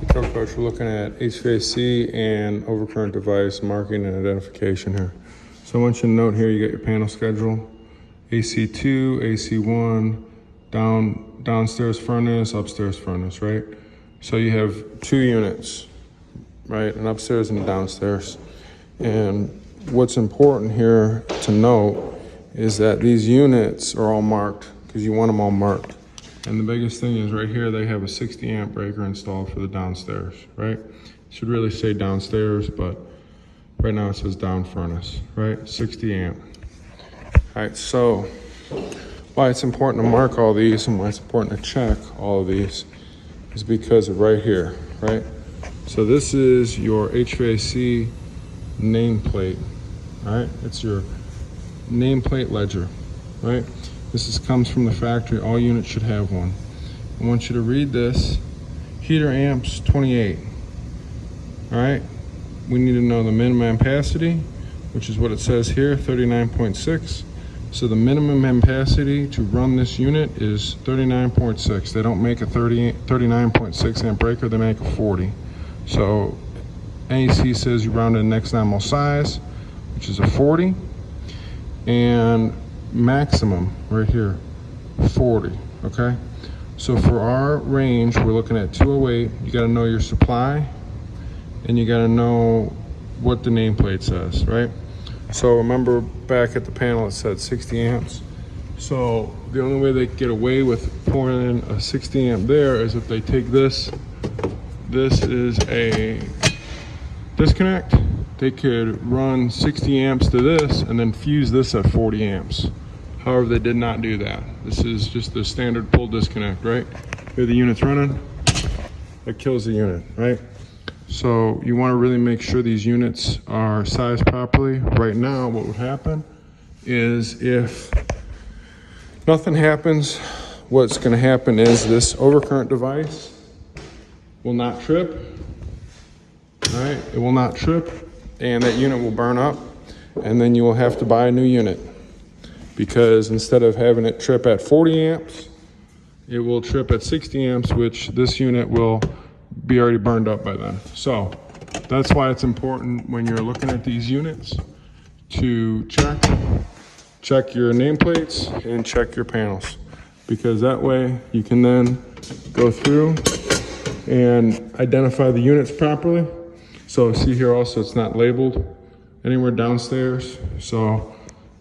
Okay, Coach, we're looking at HVAC and overcurrent device marking and identification here. So I want you to note here, you got your panel schedule, AC2, AC1, downstairs furnace, upstairs furnace, right? So you have two units, right? An upstairs and a downstairs. And what's important here to note is that these units are all marked because you want them all marked. And the biggest thing is right here, they have a 60 amp breaker installed for the downstairs, right? It should really say downstairs, but right now it says down furnace, right? 60 amp. All right, so why it's important to mark all these and why it's important to check all of these is because of right here, right? So this is your HVAC nameplate, all right? It's your nameplate ledger, right? Comes from the factory. All units should have one. I want you to read this. Heater amps 28. All right. We need to know the minimum ampacity, which is what it says here, 39.6. So the minimum ampacity to run this unit is 39.6. They don't make a 39.6 amp breaker. They make a 40. So NEC says you round to the next nominal size, which is a 40. And maximum right here, 40, okay? So for our range, we're looking at 208. You gotta know your supply and you gotta know what the nameplate says, right? So remember back at the panel, it said 60 amps. So the only way they get away with pouring in a 60 amp there is if they take this is a disconnect. They could run 60 amps to this and then fuse this at 40 amps. However, they did not do that. This is just the standard pull disconnect, right? Here the unit's running, that kills the unit, right? So you want to really make sure these units are sized properly. Right now, what would happen is if nothing happens, what's going to happen is this overcurrent device will not trip, right? It will not trip, and that unit will burn up, and then you will have to buy a new unit. Because instead of having it trip at 40 amps, it will trip at 60 amps, which this unit will be already burned up by then. So that's why it's important when you're looking at these units to check your nameplates and check your panels, because that way you can then go through and identify the units properly. So see here also, it's not labeled anywhere downstairs. So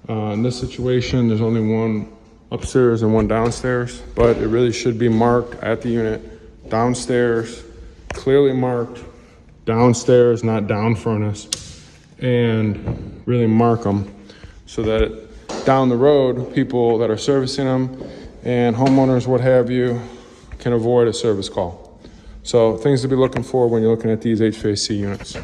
in this situation, there's only one upstairs and one downstairs, but it really should be marked at the unit. Downstairs, clearly marked, downstairs, not down furnace, and really mark them so that down the road, people that are servicing them and homeowners, what have you, can avoid a service call. So things to be looking for when you're looking at these HVAC units.